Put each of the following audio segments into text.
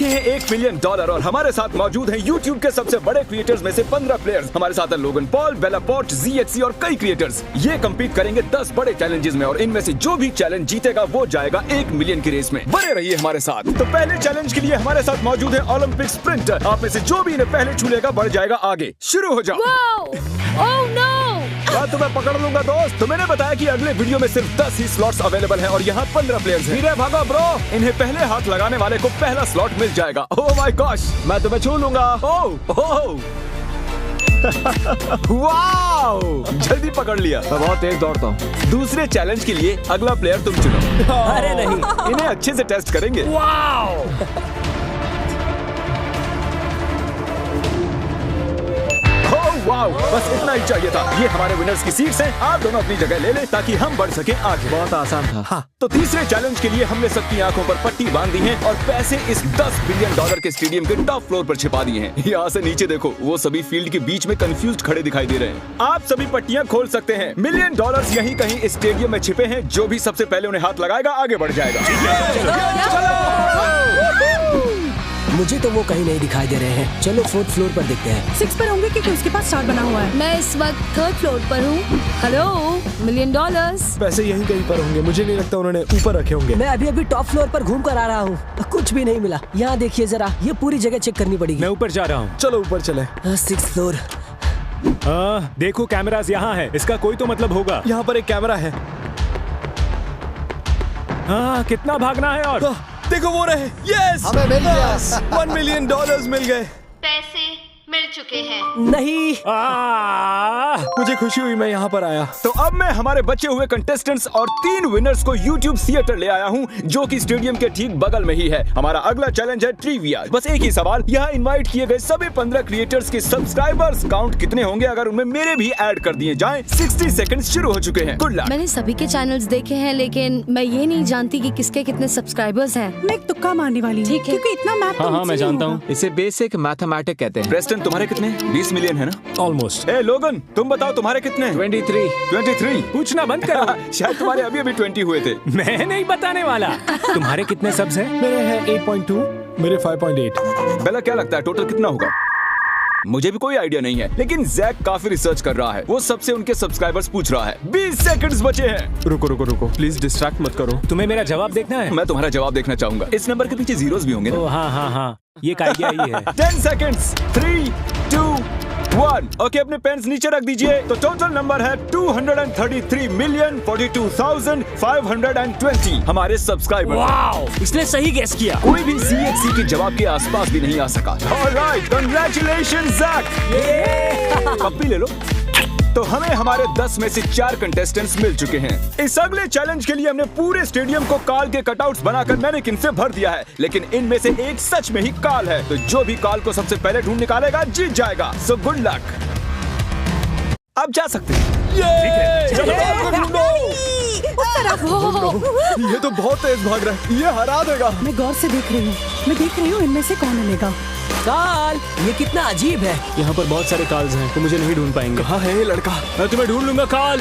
रखे हैं $1 मिलियन और हमारे साथ मौजूद हैं YouTube के सबसे बड़े क्रिएटर्स में से 15 प्लेयर्स। हमारे साथ हैं लोगन पॉल, बेला पॉट, ZXC और कई क्रिएटर्स। ये कम्पीट करेंगे 10 बड़े चैलेंजेस में और इनमें से जो भी चैलेंज जीतेगा वो जाएगा 1 मिलियन की रेस में। बने रहिए हमारे साथ। तो पहले चैलेंज के लिए हमारे साथ मौजूद है ओलंपिक स्प्रिंटर। आप में से जो भी इन्हें पहले छू लेगा बढ़ जाएगा आगे। शुरू हो जाओ। तो मैं पकड़ लूंगा दोस्त। तो मैंने बताया कि अगले वीडियो में सिर्फ 10 ही स्लॉट्स अवेलेबल हैं और यहाँ 15 प्लेयर्स हैं। धीरे भागो ब्रो, इन्हें पहले हाथ लगाने वाले को पहला स्लॉट मिल जाएगा। ओह माय गॉश, मैं तुम्हें छू लूंगा। ओह वाओ, जल्दी पकड़ लिया। मैं बहुत तेज दौड़ता हूँ। दूसरे चैलेंज के लिए अगला प्लेयर तुम चुनो। अरे नहीं, इन्हें अच्छे से टेस्ट करेंगे। वाओ, बस इतना ही चाहिए था। ये हमारे विनर्स की सीट्स हैं। आप दोनों अपनी जगह ले लें ताकि हम बढ़ सके आगे। बहुत आसान था। हाँ, तो तीसरे चैलेंज के लिए हमने सबकी आंखों पर पट्टी बांध दी है और पैसे इस $10 बिलियन के स्टेडियम के टॉप फ्लोर पर छिपा दिए हैं। यहाँ से नीचे देखो, वो सभी फील्ड के बीच में कंफ्यूज्ड खड़े दिखाई दे रहे हैं। आप सभी पट्टियाँ खोल सकते हैं। $1 मिलियन यहीं कहीं इस स्टेडियम में छिपे हैं। जो भी सबसे पहले उन्हें हाथ लगाएगा आगे बढ़ जाएगा। मुझे तो वो कहीं नहीं दिखाई दे रहे हैं। चलो 4th फ्लोर पर देखते हैं। 6 पर होंगे क्योंकि उसके पास स्टार बना हुआ है। मैं इस वक्त 3rd फ्लोर पर हूँ। Hello, $1 million. पैसे यहीं कहीं पर होंगे। मुझे नहीं लगता उन्होंने ऊपर रखे होंगे। मैं अभी टॉप फ्लोर पर घूम कर आ रहा हूँ। कुछ भी नहीं मिला। यहाँ देखिए जरा, ये पूरी जगह चेक करनी पड़ेगी। मैं ऊपर जा रहा हूँ। चलो ऊपर चले। 6th floor. देखो कैमरास यहाँ है। इसका कोई तो मतलब होगा। यहाँ पर एक कैमरा है। कितना भागना है और देखो वो रहे। यस, हमें मिल गया। $1 मिलियन मिल गए। पैसे मिल चुके हैं। नहीं, मुझे खुशी हुई मैं यहाँ पर आया। तो अब मैं हमारे बचे हुए कंटेस्टेंट्स और 3 विनर्स को YouTube थिएटर ले आया हूँ, जो कि स्टेडियम के ठीक बगल में ही है। हमारा अगला चैलेंज है ट्रिविया। बस एक ही सवाल, यहाँ इनवाइट किए गए सभी 15 क्रिएटर्स के सब्सक्राइबर्स काउंट कितने होंगे अगर उनमें मेरे भी ऐड कर दिए जाएं। 60 सेकंड शुरू हो चुके हैं। Good luck. मैंने सभी के चैनल्स देखे हैं, लेकिन मैं ये नहीं जानती कि किसके कितने सब्सक्राइबर्स हैं। मैं एक तुक्का मारने वाली हूँ। ठीक है। क्योंकि इतना मैथ हाँ मैं जानता हूँ। इसे बेसिक मैथमेटिक्स कहते हैं। प्रेस्टन, तुम्हारे कितने? 20 मिलियन है ना? ऑलमोस्ट। ए लोगन, तुम बताओ तुम्हारे कितने? 23। पूछना बंद करो। शायद तुम्हारे अभी 20 हुए थे। मैं नहीं बताने वाला। तुम्हारे कितने सब्स हैं? मेरे हैं 8.2, मेरे 5.8। बेला, क्या लगता है टोटल कितना होगा? मुझे भी कोई आइडिया नहीं है, लेकिन जैक काफी रिसर्च कर रहा है। वो सबसे उनके सब्सक्राइबर्स पूछ रहा है। 20 सेकंड्स बचे हैं। रुको, प्लीज डिस्ट्रैक्ट मत करो। तुम्हें मेरा जवाब देखना है? मैं तुम्हारा जवाब देखना चाहूंगा। इस नंबर के पीछे जीरोस भी होंगे ना? हाँ, ये एक आइडिया ही है। 10 सेकंड्स। 3, 2, 1। ओके, अपने पेन्स नीचे रख दीजिए। तो टोटल नंबर है 233,042,520 हमारे सब्सक्राइबर। वाओ, इसने सही गेस किया। कोई भी ZXC के जवाब के आसपास भी नहीं आ सका। Alright, congratulations Jack. पप्पी ले लो। तो हमें हमारे 10 में से 4 कंटेस्टेंट्स मिल चुके हैं। इस अगले चैलेंज के लिए हमने पूरे स्टेडियम को काल के कटआउट्स बनाकर मैनेकिन से भर दिया है, लेकिन इनमें से एक सच में ही काल है। तो जो भी काल को सबसे पहले ढूंढ निकालेगा जीत जाएगा। So good luck. अब जा सकते हैं। ये तो बहुत तेज भाग रहा है। ये हरा देगा। मैं गौर से देख रही हूँ। मैं देख रही हूँ इनमें से कौन मिलेगा। काल, ये कितना अजीब है। यहाँ पर बहुत सारे काल्स हैं, तो मुझे नहीं ढूंढ पाएंगे। कहाँ है ये लड़का? मैं तुम्हें ढूंढ लूंगा काल।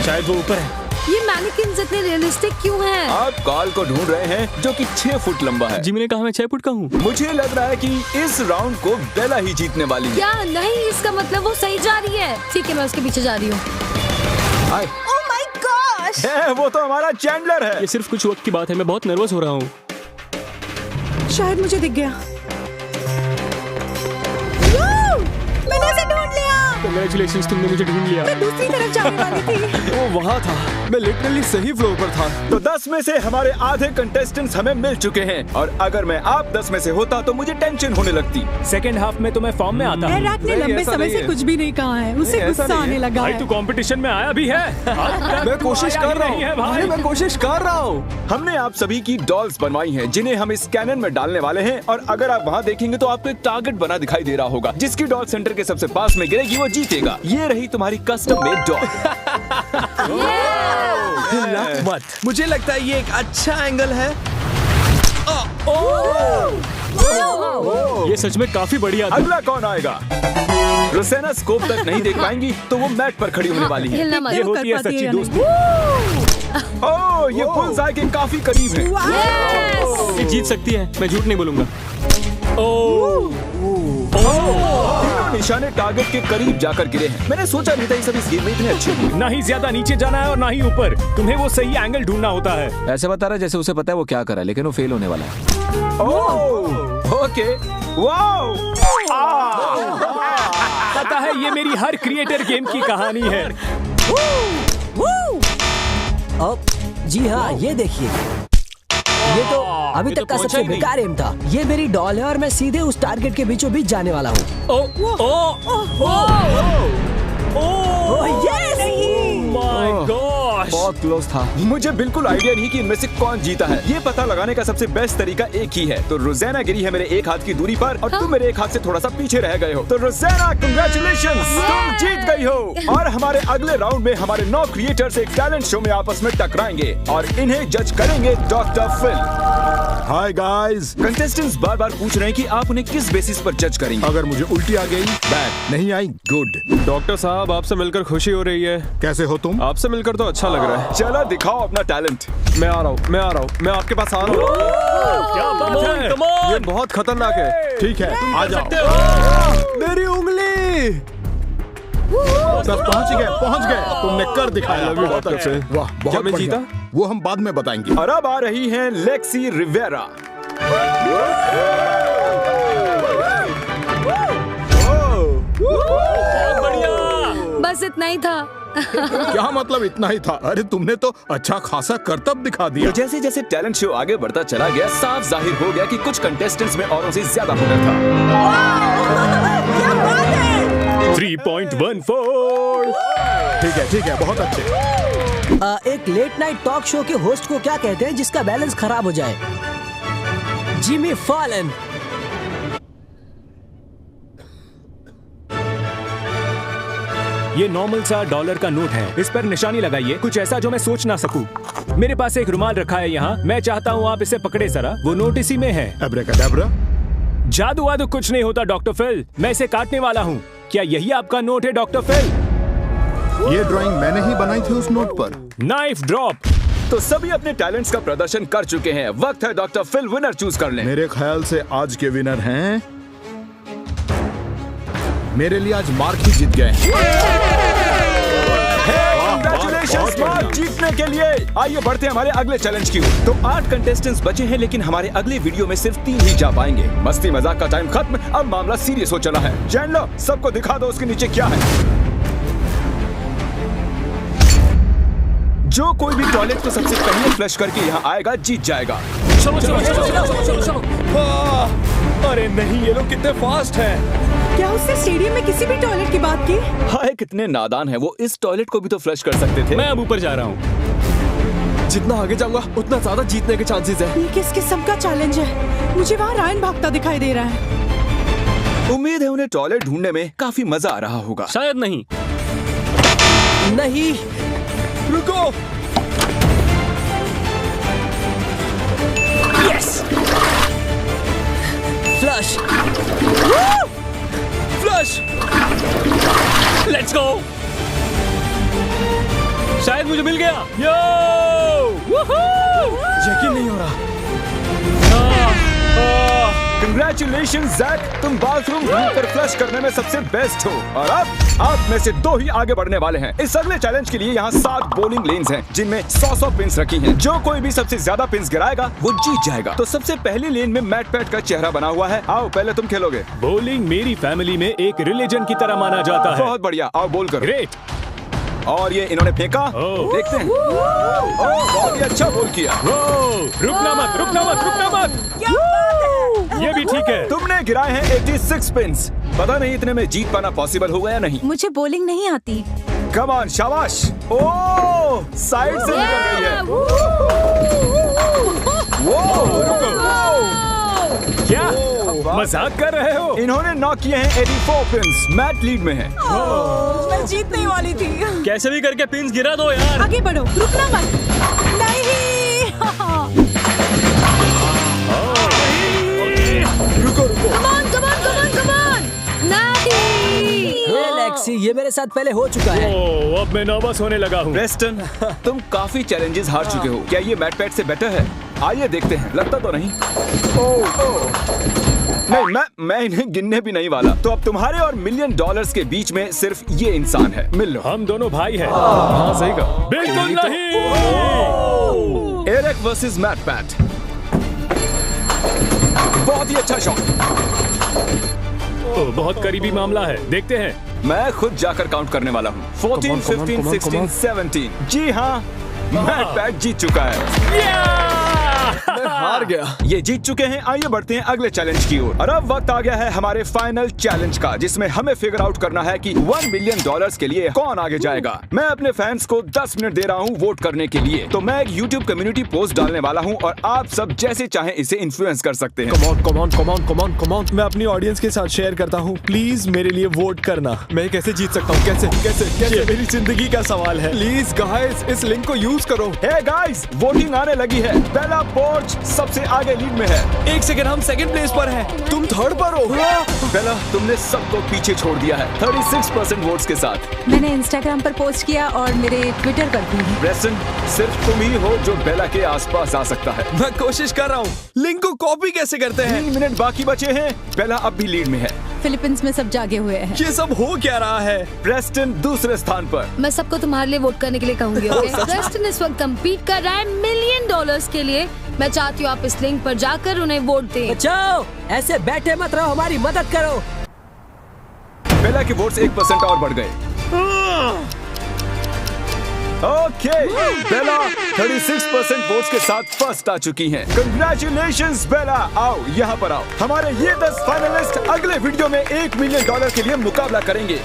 शायद वो ऊपर है। ये मैनिकिन्स इतने रियलिस्टिक क्यों हैं? आप काल को ढूंढ रहे हैं जो कि 6 फुट लंबा है। जिमी ने कहा मैं 6 फुट का हूँ। मुझे लग रहा है कि इस राउंड को बेला ही जीतने वाली है। क्या? नहीं, इसका मतलब वो सही जा रही है। ठीक है, मैं उसके पीछे जा रही हूँ। Oh my gosh! वो तो हमारा चैंडलर है। ये सिर्फ कुछ वक्त की बात है। मैं बहुत नर्वस हो रहा हूँ। शायद मुझे दिख गया। मैंने उसे ढूंढ लिया। कांग्रेचुलेशंस, तुमने मुझे ढूंढ लिया। मैं दूसरी तरफ जाने वाली थी। वो वहाँ था। मैं लिटरली सही फ्लोर पर था। तो 10 में से हमारे आधे कंटेस्टेंट्स हमें मिल चुके हैं और अगर मैं आप 10 में से होता तो मुझे टेंशन होने लगती। सेकंड हाफ में तो मैं फॉर्म में आता हूँ। रैक ने लंबे ऐसा समय नहीं से है। कुछ भी नहीं कहा है। उसे नहीं, ऐसा गुस्सा नहीं आने है। लगा भाई है। तू कंपटीशन में आया भी है। मैं कोशिश कर रहा हूँ। भाई मैं कोशिश कर रहा हूँ। हमने आप सभी की डॉल्स बनवाई हैं, जिन्हें हम इस कैनन में डालने वाले हैं और अगर आप वहाँ देखेंगे तो आपको एक टारगेट बना दिखाई दे रहा होगा। जिसकी डॉल सेंटर के सबसे पास में गिरेगी वो जीतेगा। ये रही तुम्हारी कस्टम मेड डॉल। मत। मुझे लगता है ये एक अच्छा एंगल है। ये सच में काफी बढ़िया था। अगला कौन आएगा? रोसेना स्कोप तक नहीं देख पाएंगी तो वो मैट पर खड़ी होने वाली है। हिलना मत। ये होती है सच्ची दोस्ती। ओह, ये बुल्सआई के काफी करीब है। ये जीत सकती है, मैं झूठ नहीं बोलूंगा। तीनों निशाने टारगेट के करीब जाकर गिरे हैं। मैंने सोचा नहीं था ये सब इस गेम में इतने अच्छे होंगे। ना ही ज्यादा नीचे जाना है और ना ही ऊपर। तुम्हें वो सही एंगल ढूंढना होता है। ऐसे बता रहा है जैसे उसे पता है वो क्या कर रहा है, लेकिन वो फेल होने वाला है। ओह, ओके, वाओ। पता है ये मेरी हर क्रिएटर गेम की कहानी है। जी हाँ, ये देखिए, ये तो अभी तक का सबसे बेकार एम था। ये मेरी डॉल है और मैं सीधे उस टारगेट के बीचों बीच जाने वाला हूँ। माय गॉश, बहुत क्लोज था। मुझे बिल्कुल आइडिया नहीं कि इनमें से कौन जीता है। ये पता लगाने का सबसे बेस्ट तरीका एक ही है। तो रोज़ाना गिरी है मेरे एक हाथ की दूरी पर और तुम मेरे एक हाथ से थोड़ा सा पीछे रह गए हो। तो रोज़ाना, कांग्रेचुलेशंस, तुम जीत गई हो। और हमारे अगले राउंड में हमारे 9 क्रिएटर्स एक टैलेंट शो में आपस में टकराएंगे और इन्हें जज करेंगे doctor Phil. Hi guys, contestants बार बार पूछ रहे हैं कि आप उन्हें किस बेसिस पर जज करेंगे। अगर मुझे उल्टी आ गई, बैड नहीं आई, गुड। डॉक्टर साहब, आपसे मिलकर खुशी हो रही है। कैसे हो तुम? आपसे मिलकर तो अच्छा लग रहा है। चलो दिखाओ अपना टैलेंट। मैं आ रहा हूँ, मैं आपके पास आ रहा हूँ। क्या बात है? ये बहुत खतरनाक है। ठीक है, आ जाओ। मेरी उंगली। सब पहुंच गए। तुमने कर दिखाया। बहुत अच्छे। वाह, क्या बहुत मैं बढ़िया। जीता? वो हम बाद में बताएंगे। और अब आ रही हैं लेक्सी रिवेरा। बस इतना ही था। क्या मतलब इतना ही था? अरे तुमने तो अच्छा खासा करतब दिखा दिया। तो जैसे जैसे टैलेंट शो आगे बढ़ता चला गया, साफ जाहिर हो गया कि कुछ कंटेस्टेंट्स में औरों से ज्यादा हुनर था। 3.14। ठीक है, बहुत अच्छे। एक लेट नाइट टॉक शो के होस्ट को क्या कहते हैं जिसका बैलेंस खराब हो जाए? Jimmy Fallon. ये नॉर्मल सा $1 का नोट है। इस पर निशानी लगाइए, कुछ ऐसा जो मैं सोच ना सकूं। मेरे पास एक रुमाल रखा है यहाँ। मैं चाहता हूँ आप इसे पकड़े जरा। वो नोट इसी में है। अब्राकडाब्रा। जादू वादू कुछ नहीं होता डॉक्टर फिल। मैं इसे काटने वाला हूँ। क्या यही आपका नोट है डॉक्टर फिल? ये ड्राइंग मैंने ही बनाई थी उस नोट पर। Knife drop. तो सभी अपने टैलेंट्स का प्रदर्शन कर चुके हैं। वक्त है डॉक्टर फिल विनर चूज कर लें। मेरे ख्याल से आज के विनर हैं, मेरे लिए आज मार्क ही जीत गए। Congratulations, मार्क जीतने के लिए। आइए बढ़ते हैं हमारे अगले चैलेंज की ओर। तो 8 कंटेस्टेंट्स बचे हैं, लेकिन हमारे अगले वीडियो में सिर्फ 3 ही जा पाएंगे। मस्ती मजाक का टाइम खत्म, अब मामला सीरियस हो चला है। जान लो, सबको दिखा दो उसके नीचे क्या है। जो कोई भी टॉयलेट को सबसे पहले फ्लश करके यहाँ आएगा जीत जाएगा। चलो। अरे नहीं, ये लोग कितने फास्ट हैं। क्या उसने स्टेडियम में किसी भी टॉयलेट की बात की? हाय, कितने नादान है वो। इस टॉयलेट को भी तो फ्लश कर सकते थे। मैं अब ऊपर जा रहा हूँ। जितना आगे जाऊंगा उतना ज्यादा जीतने के चांसेस है। ये किस किस्म का चैलेंज है? मुझे वहाँ रायन भागता दिखाई दे रहा है। उम्मीद है उन्हें टॉयलेट ढूंढने में काफी मजा आ रहा होगा। शायद नहीं। नहीं, रुको। Yes, flush. Flush. Let's go. शायद मुझे मिल गया। यो! यकीन नहीं हो रहा। Congratulations, जैक, तुम बाथरूम ढूंढकर फ्लश करने में सबसे बेस्ट हो। और अब आप में से 2 ही आगे बढ़ने वाले हैं। इस अगले चैलेंज के लिए यहाँ 7 बॉलिंग लेन्स हैं, जिनमें 100 पिन्स रखी हैं। जो कोई भी सबसे ज्यादा पिन्स गिराएगा वो जीत जाएगा। तो सबसे पहली लेन में मैट पैट का चेहरा बना हुआ है। आओ, पहले तुम खेलोगे। बॉलिंग मेरी फैमिली में एक रिलीजन की तरह माना जाता है। बहुत बढ़िया, आओ बोल करो। ग्रेट। और ये इन्होंने फेंका। देखते हैं। बहुत ही अच्छा बोल किया। रुकना मत। ये भी ठीक है। तुमने गिराए हैं 86 पिन्स। पता नहीं इतने में जीत पाना पॉसिबल होगा या नहीं। मुझे बॉलिंग नहीं आती। कम ऑन, शाबाश। ओह, साइड से निकल गई है। क्या मजाक कर रहे हो? इन्होंने नॉक किए हैं 84 पिन्स। मैट लीड में है। मैं जीतने वाली थी। कैसे भी करके पिन्स गिरा दो यार। आगे बढ़ो, रुकना मत। नहीं। Come on! Natty! लेक्सी, ये मेरे मेरे साथ पहले हो चुका है। ओह, अब मैं नर्वस होने लगा हूँ। प्रेस्टन, तुम काफी चैलेंजेस हार चुके हो। क्या ये मैट पैट से बेटर है? आइए देखते हैं। लगता तो नहीं। नहीं, मैं इन्हें गिनने भी नहीं वाला। तो अब तुम्हारे और $1 मिलियन के बीच में सिर्फ ये इंसान है। मिल लो। हम दोनों भाई हैं। हाँ सही कहा। बिल्कुल नहीं। Eric versus Matt Pat. बहुत ही अच्छा शॉट। बहुत करीबी मामला है। देखते हैं। मैं खुद जाकर काउंट करने वाला हूँ। 14, 15, 16, 17। जी हाँ, मैट पैट जीत चुका है। मैं हार गया। ये जीत चुके हैं। आइए बढ़ते हैं अगले चैलेंज की ओर। और अब वक्त आ गया है हमारे फाइनल चैलेंज का, जिसमें हमें फिगर आउट करना है कि $1 मिलियन के लिए कौन आगे जाएगा। मैं अपने फैंस को 10 मिनट दे रहा हूँ वोट करने के लिए। तो मैं एक YouTube कम्युनिटी पोस्ट डालने वाला हूँ और आप सब जैसे चाहें इसे इन्फ्लुएंस कर सकते हैं। Come on. मैं अपनी ऑडियंस के साथ शेयर करता हूँ। प्लीज मेरे लिए वोट करना। मैं कैसे जीत सकता हूँ? कैसे? ये मेरी जिंदगी का सवाल है। प्लीज गाइस, इस लिंक को यूज करो। हे गाइस, वोटिंग आने लगी है। बेला पोर्च सबसे आगे लीड में है। 1 सेकंड, हम सेकंड प्लेस पर हैं। तुम थर्ड पर हो। बेला, तुमने सबको पीछे छोड़ दिया है 36% वोट्स के साथ। मैंने इंस्टाग्राम पर पोस्ट किया और मेरे ट्विटर पर भी। प्रेस्टन, सिर्फ तुम ही हो जो बेला के आसपास आ सकता है। मैं कोशिश कर रहा हूँ। लिंक को कॉपी कैसे करते हैं? 3 मिनट बाकी बचे हैं। बेला अब भी लीड में है। फिलीपींस में सब जागे हुए हैं। ये सब हो क्या रहा है? प्रेस्टन दूसरे स्थान पर। मैं सबको तुम्हारे लिए वोट करने के लिए कहूंगी। ओके? प्रेस्टन इस वक्त कम्पीट कर रहा है $1 मिलियन के लिए। मैं चाहती हूँ आप इस लिंक पर जाकर उन्हें वोट दें। बचाओ, ऐसे बैठे मत रहो, हमारी मदद करो। बेला के वोट्स 1% और बढ़ गए। ओके, बेला 36% वोट्स के साथ फर्स्ट आ चुकी हैं। कंग्रेचुलेशंस बेला। आओ यहाँ पर आओ। हमारे ये 10 फाइनलिस्ट अगले वीडियो में $1 मिलियन के लिए मुकाबला करेंगे।